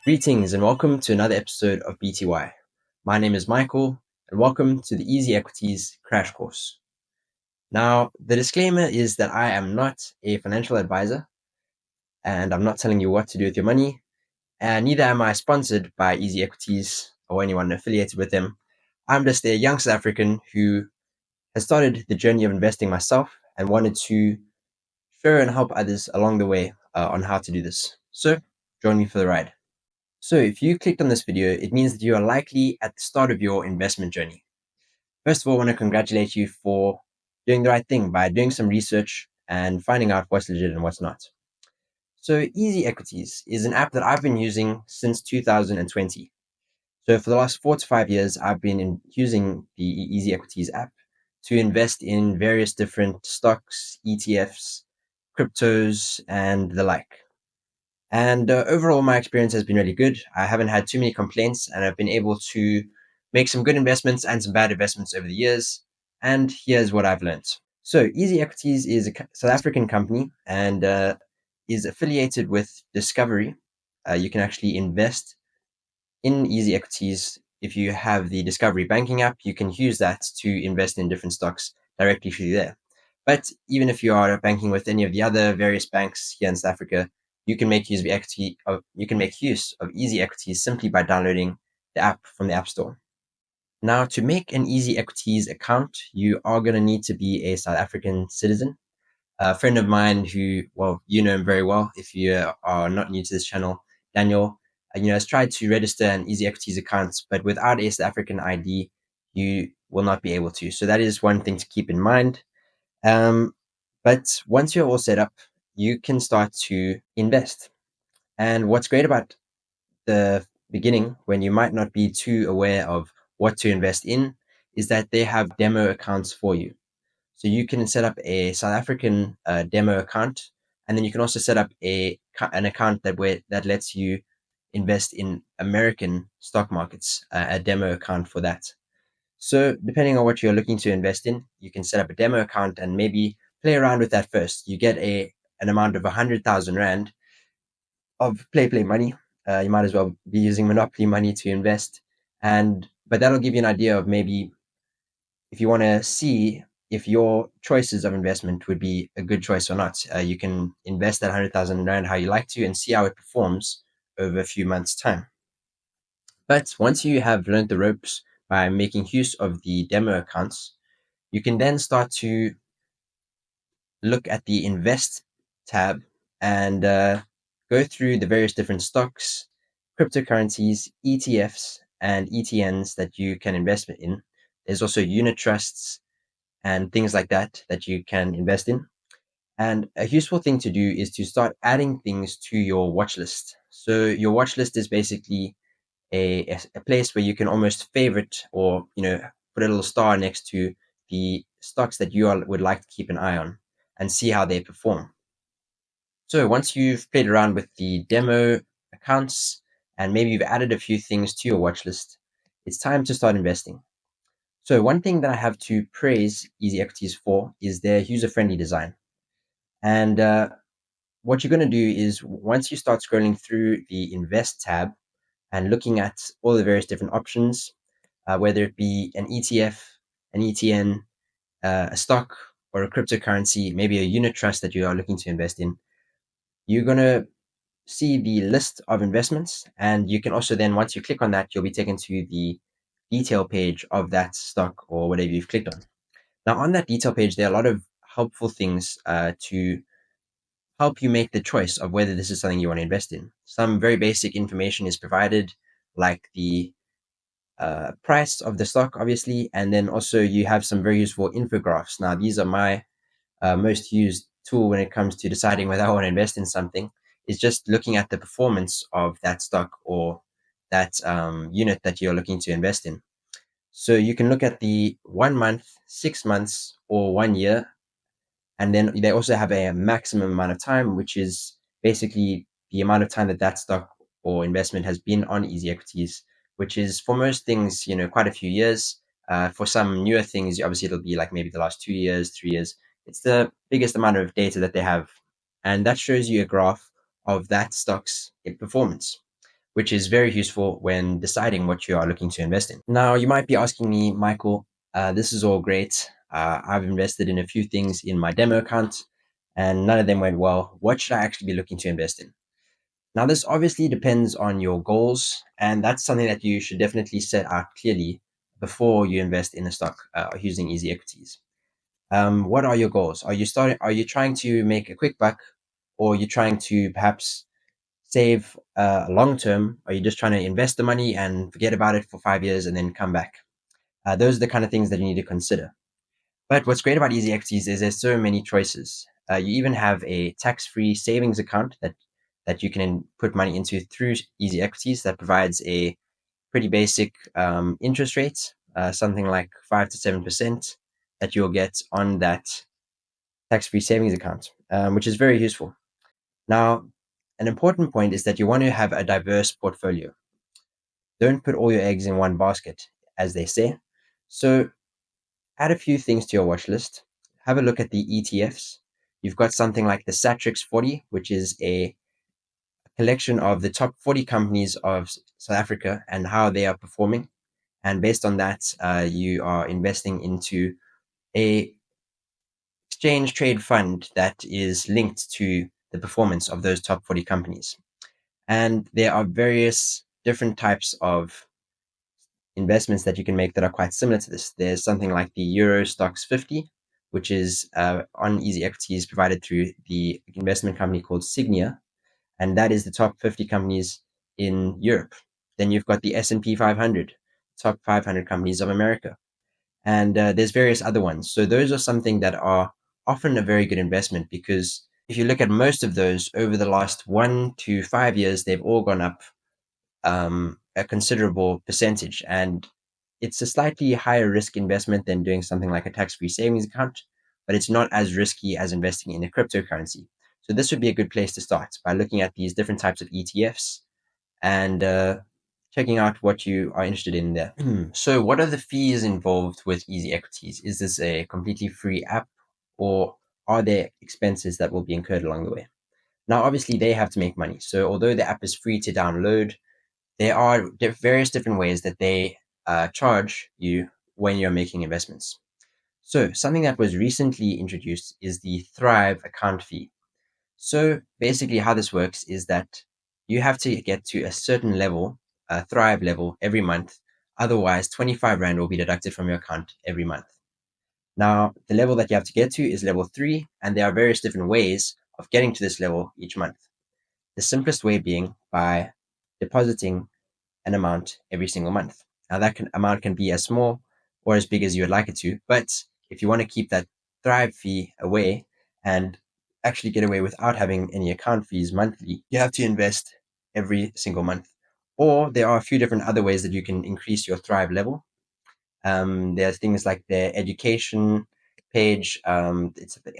Greetings and welcome to another episode of BTY. My name is Michael and welcome to the Easy Equities Crash Course. Now, the disclaimer is that I am not a financial advisor and I'm not telling you what to do with your money, and neither am I sponsored by Easy Equities or anyone affiliated with them. I'm just a young South African who has started the journey of investing myself and wanted to share and help others along the way on how to do this. So, join me for the ride. So if you clicked on this video, it means that you are likely at the start of your investment journey. First of all, I want to congratulate you for doing the right thing by doing some research and finding out what's legit and what's not. So Easy Equities is an app that I've been using since 2020. So for the last 4 to 5 years, I've been using the Easy Equities app to invest in various different stocks, ETFs, cryptos, and the like. And overall, my experience has been really good. I haven't had too many complaints, and I've been able to make some good investments and some bad investments over the years. And here's what I've learned. So, Easy Equities is a South African company and is affiliated with Discovery. You can actually invest in Easy Equities. If you have the Discovery banking app, you can use that to invest in different stocks directly through there. But even if you are banking with any of the other various banks here in South Africa, you can make use of Easy Equities simply by downloading the app from the App Store. Now, to make an Easy Equities account, you are going to need to be a South African citizen. A friend of mine who, well, you know him very well if you are not new to this channel, Daniel, has tried to register an Easy Equities account, but without a South African ID, you will not be able to. So that is one thing to keep in mind. But once you're all set up, you can start to invest. And what's great about the beginning, when you might not be too aware of what to invest in, is that they have demo accounts for you. So you can set up a South African demo account, and then you can also set up an account that lets you invest in American stock markets, a demo account for that. So depending on what you're looking to invest in, you can set up a demo account and maybe play around with that first. You get an amount of 100,000 Rand of play money. You might as well be using Monopoly money to invest. But that'll give you an idea of maybe if you want to see if your choices of investment would be a good choice or not. You can invest that 100,000 Rand how you like to and see how it performs over a few months' time. But once you have learned the ropes by making use of the demo accounts, you can then start to look at the invest tab and go through the various different stocks, cryptocurrencies, ETFs, and ETNs that you can invest in. There's also unit trusts and things like that you can invest in. And a useful thing to do is to start adding things to your watch list. So your watch list is basically a place where you can almost favorite or put a little star next to the stocks that you would like to keep an eye on and see how they perform. So once you've played around with the demo accounts and maybe you've added a few things to your watch list, it's time to start investing. So one thing that I have to praise Easy Equities for is their user-friendly design. And what you're going to do is once you start scrolling through the Invest tab and looking at all the various different options, whether it be an ETF, an ETN, a stock, or a cryptocurrency, maybe a unit trust that you are looking to invest in, you're going to see the list of investments. And you can also then, once you click on that, you'll be taken to the detail page of that stock or whatever you've clicked on. Now, on that detail page, there are a lot of helpful things to help you make the choice of whether this is something you want to invest in. Some very basic information is provided, like the price of the stock, obviously, and then also you have some very useful infographics. Now, these are my most used tool when it comes to deciding whether I want to invest in something, is just looking at the performance of that stock or that unit that you're looking to invest in. So you can look at the 1 month, 6 months, or 1 year. And then they also have a maximum amount of time, which is basically the amount of time that stock or investment has been on Easy Equities, which is for most things, quite a few years. For some newer things, obviously it'll be like maybe the last 2 years, 3 years. It's the biggest amount of data that they have. And that shows you a graph of that stock's performance. which is very useful when deciding what you are looking to invest in. Now, you might be asking me, Michael, this is all great. I've invested in a few things in my demo account and none of them went well. What should I actually be looking to invest in? Now, this obviously depends on your goals, and that's something that you should definitely set out clearly before you invest in a stock using Easy Equities. What are your goals? Are you trying to make a quick buck, or are you trying to perhaps save long term? Are you just trying to invest the money and forget about it for 5 years and then come back? Those are the kind of things that you need to consider. But what's great about Easy Equities is there's so many choices. You even have a tax-free savings account that you can put money into through Easy Equities that provides a pretty basic interest rate, something like 5 to 7% that you'll get on that tax-free savings account, which is very useful. Now, an important point is that you want to have a diverse portfolio. Don't put all your eggs in one basket, as they say. So add a few things to your watch list. Have a look at the ETFs. You've got something like the Satrix 40, which is a collection of the top 40 companies of South Africa and how they are performing. And based on that, you are investing into a exchange trade fund that is linked to the performance of those top 40 companies. And there are various different types of investments that you can make that are quite similar to this. There's something like the Euro Stocks 50, which is on Easy Equities provided through the investment company called Signia, and that is the top 50 companies in Europe. Then you've got the S&P 500, top 500 companies of America, and there's various other ones. So those are something that are often a very good investment because if you look at most of those over the last 1 to 5 years, they've all gone up a considerable percentage. And it's a slightly higher risk investment than doing something like a tax-free savings account, but it's not as risky as investing in a cryptocurrency. So this would be a good place to start by looking at these different types of ETFs and checking out what you are interested in there. So what are the fees involved with Easy Equities? Is this a completely free app or are there expenses that will be incurred along the way? Now, obviously, they have to make money. So although the app is free to download, there are various different ways that they charge you when you're making investments. So something that was recently introduced is the Thrive account fee. So basically how this works is that you have to get to a certain level, a Thrive level every month. Otherwise, 25 Rand will be deducted from your account every month. Now, the level that you have to get to is level 3, and there are various different ways of getting to this level each month. The simplest way being by depositing an amount every single month. Now that amount can be as small or as big as you would like it to, but if you want to keep that Thrive fee away and actually get away without having any account fees monthly, you have to invest every single month. Or there are a few different other ways that you can increase your Thrive level. There's things like their education page. I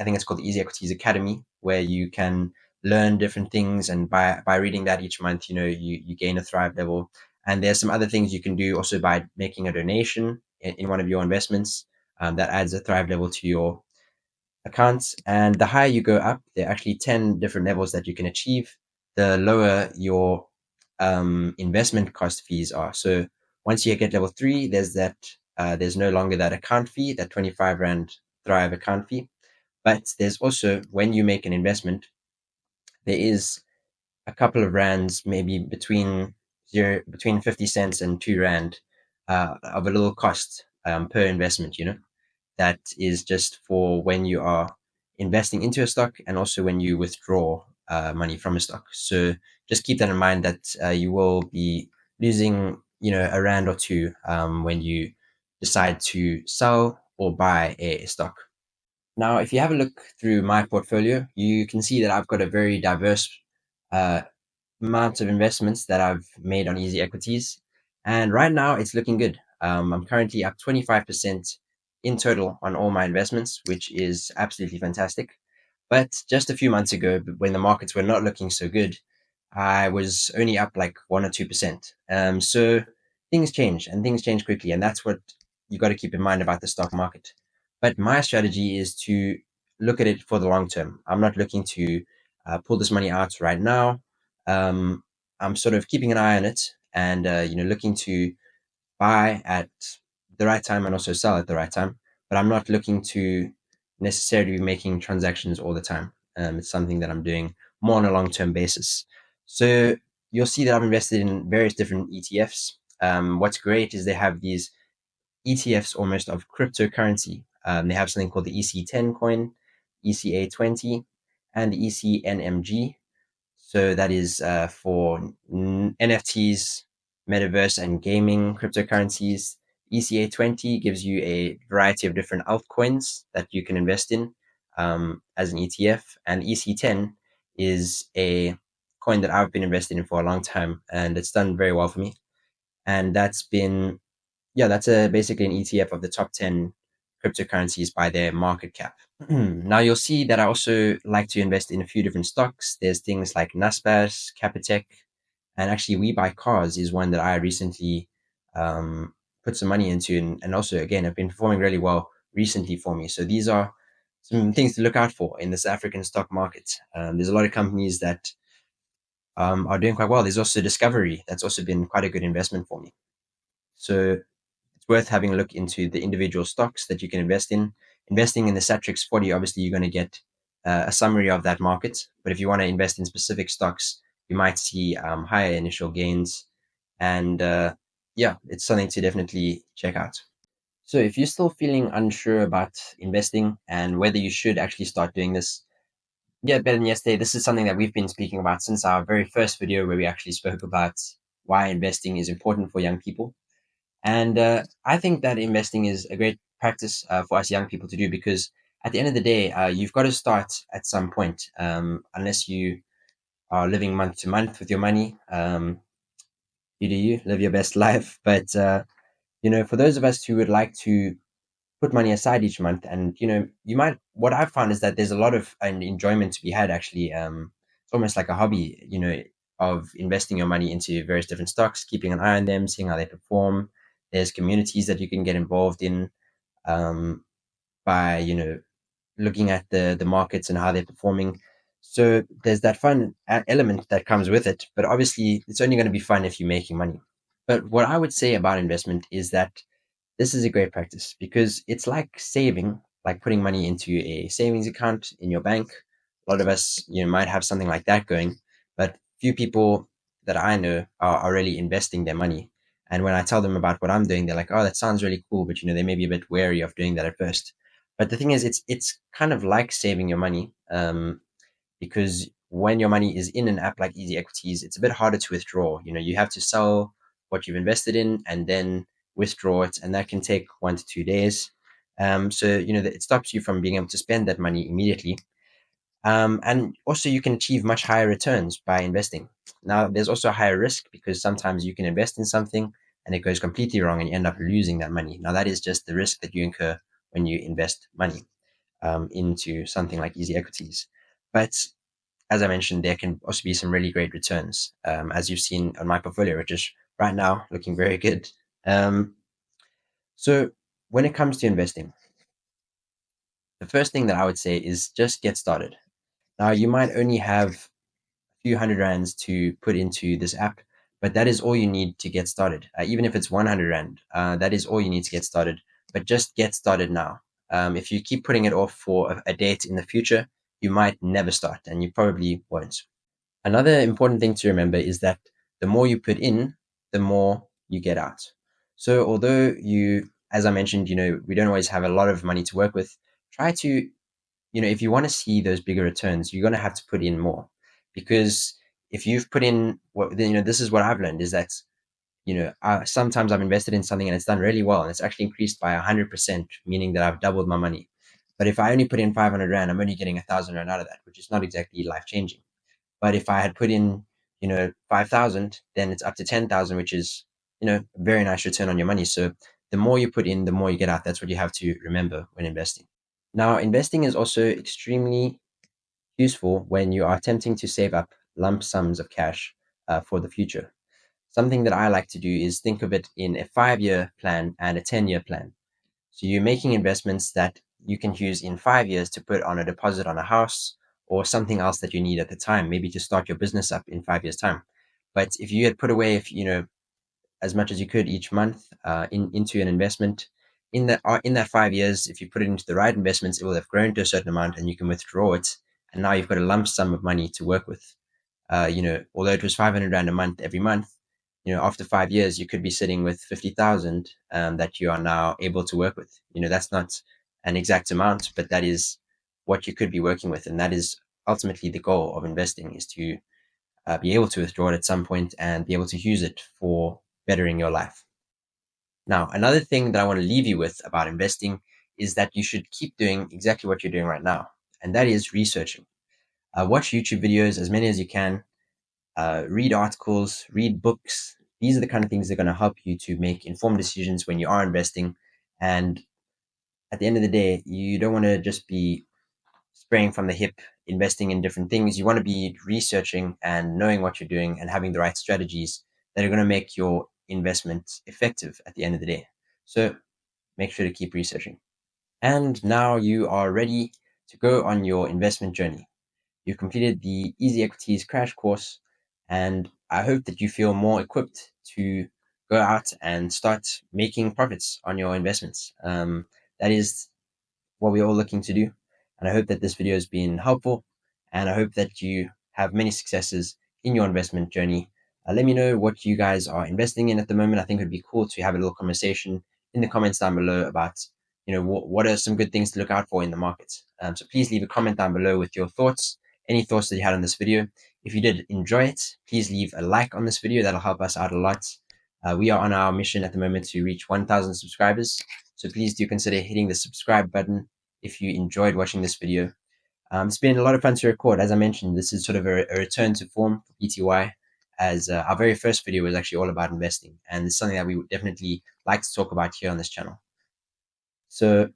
think it's called the Easy Equities Academy, where you can learn different things, and by reading that each month, you gain a Thrive level. And there's some other things you can do also by making a donation in one of your investments. That adds a Thrive level to your accounts. And the higher you go up, there are actually 10 different levels that you can achieve, the lower your investment cost fees are. So once you get level 3, there's no longer that account fee, that 25 Rand Thrive account fee. But there's also, when you make an investment, there is a couple of rands, maybe between 50 cents and 2 Rand of a little cost per investment, that is just for when you are investing into a stock and also when you withdraw money from a stock. So just keep that in mind that you will be losing, a Rand or two when you decide to sell or buy a stock. Now, if you have a look through my portfolio, you can see that I've got a very diverse uh, amount of investments that I've made on Easy Equities. And right now it's looking good. I'm currently up 25% in total on all my investments, which is absolutely fantastic. But just a few months ago, when the markets were not looking so good, I was only up like 1 or 2%. So things change and things change quickly. And that's what you got to keep in mind about the stock market. But my strategy is to look at it for the long term. I'm not looking to pull this money out right now. Um, I'm sort of keeping an eye on it and looking to buy at the right time and also sell at the right time. But I'm not looking to necessarily be making transactions all the time. It's something that I'm doing more on a long-term basis. So you'll see that I've invested in various different ETFs. What's great is they have these ETFs almost of cryptocurrency. They have something called the EC10 coin, ECA20, and the ECNMG. So that is for NFTs, metaverse, and gaming cryptocurrencies. ECA20 gives you a variety of different altcoins that you can invest in as an ETF. And EC10 is a coin that I've been investing in for a long time, and it's done very well for me. And that's been, yeah, that's basically an ETF of the top 10 cryptocurrencies by their market cap. Now you'll see that I also like to invest in a few different stocks. There's things like Naspers, Capitec, and actually We Buy Cars is one that I recently put some money into, and also again have been performing really well recently for me. So these are some things to look out for in this African stock market. There's a lot of companies that are doing quite well. There's also Discovery that's also been quite a good investment for me. So it's worth having a look into the individual stocks that you can invest in. Investing in the Satrix 40, obviously, you're going to get a summary of that market. But if you want to invest in specific stocks, you might see higher initial gains. And yeah, it's something to definitely check out. So if you're still feeling unsure about investing and whether you should actually start doing this, yeah, better than yesterday, this is something that we've been speaking about since our very first video where we actually spoke about why investing is important for young people. And I think that investing is a great practice for us young people to do because at the end of the day, you've got to start at some point. Unless you are living month to month with your money, you do you live your best life. But for those of us who would like to put money aside each month, and you might. What I've found is that there's a lot of an enjoyment to be had. Actually, it's almost like a hobby. Of investing your money into various different stocks, keeping an eye on them, seeing how they perform. There's communities that you can get involved in um, by looking at the markets and how they're performing. So there's that fun element that comes with it, but obviously it's only going to be fun if you're making money. But what I would say about investment is that this is a great practice because it's like saving, like putting money into a savings account in your bank. A lot of us, might have something like that going, but few people that I know are really investing their money. And when I tell them about what I'm doing, they're like, "Oh, that sounds really cool," but they may be a bit wary of doing that at first. But the thing is, it's kind of like saving your money, because when your money is in an app like Easy Equities, it's a bit harder to withdraw. You have to sell what you've invested in and then withdraw it, and that can take 1 to 2 days. So that it stops you from being able to spend that money immediately. And also, you can achieve much higher returns by investing. Now, there's also a higher risk because sometimes you can invest in something and it goes completely wrong and you end up losing that money. Now, that is just the risk that you incur when you invest money into something like Easy Equities. But as I mentioned, there can also be some really great returns, as you've seen on my portfolio, which is right now looking very good. Um, so, when it comes to investing, the first thing that I would say is just get started. Now, you might only have a few hundred rands to put into this app, but that is all you need to get started. Even if it's 100 rand, that is all you need to get started. But just get started now. If you keep putting it off for a date in the future, you might never start, and you probably won't. Another important thing to remember is that the more you put in, the more you get out. So although as I mentioned, we don't always have a lot of money to work with, try to, if you want to see those bigger returns, you're going to have to put in more because if you've put in this is what I've learned is that, sometimes I've invested in something and it's done really well and it's actually increased by 100%, meaning that I've doubled my money. But if I only put in 500 rand, I'm only getting 1,000 rand out of that, which is not exactly life changing. But if I had put in, 5,000, then it's up to 10,000, which is, a very nice return on your money. So the more you put in, the more you get out. That's what you have to remember when investing. Now, investing is also extremely useful when you are attempting to save up lump sums of cash for the future. Something that I like to do is think of it in a 5-year plan and a 10-year plan. So you're making investments that you can use in 5 years to put on a deposit on a house or something else that you need at the time, maybe to start your business up in 5 years' time. But if you had put away, if as much as you could each month into an investment, in that 5 years, if you put it into the right investments, it will have grown to a certain amount, and you can withdraw it, and now you've got a lump sum of money to work with. Although it was 500 rand a month every month, after 5 years, you could be sitting with 50,000 that you are now able to work with. That's not an exact amount, but that is what you could be working with, and that is ultimately the goal of investing, is to be able to withdraw it at some point and be able to use it for bettering your life. Now, another thing that I want to leave you with about investing is that you should keep doing exactly what you're doing right now, and that is researching. Watch YouTube videos, as many as you can, read articles, read books. These are the kind of things that are going to help you to make informed decisions when you are investing. And at the end of the day, you don't want to just be spraying from the hip, investing in different things. You want to be researching and knowing what you're doing and having the right strategies that are going to make your investment effective at the end of the day. So make sure to keep researching. And now you are ready to go on your investment journey. You've completed the Easy Equities crash course, and I hope that you feel more equipped to go out and start making profits on your investments. That is what we're all looking to do. And I hope that this video has been helpful, and I hope that you have many successes in your investment journey. Let me know what you guys are investing in at the moment. I think it would be cool to have a little conversation in the comments down below about, what are some good things to look out for in the market. So please leave a comment down below with your thoughts, any thoughts that you had on this video. If you did enjoy it, please leave a like on this video. That'll help us out a lot. We are on our mission at the moment to reach 1,000 subscribers. So please do consider hitting the subscribe button if you enjoyed watching this video. It's been a lot of fun to record. As I mentioned, this is sort of a return to form for BTY, as our very first video was actually all about investing. And it's something that we would definitely like to talk about here on this channel. So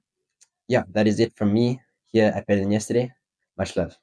yeah, that is it from me here at Better Than Yesterday. Much love.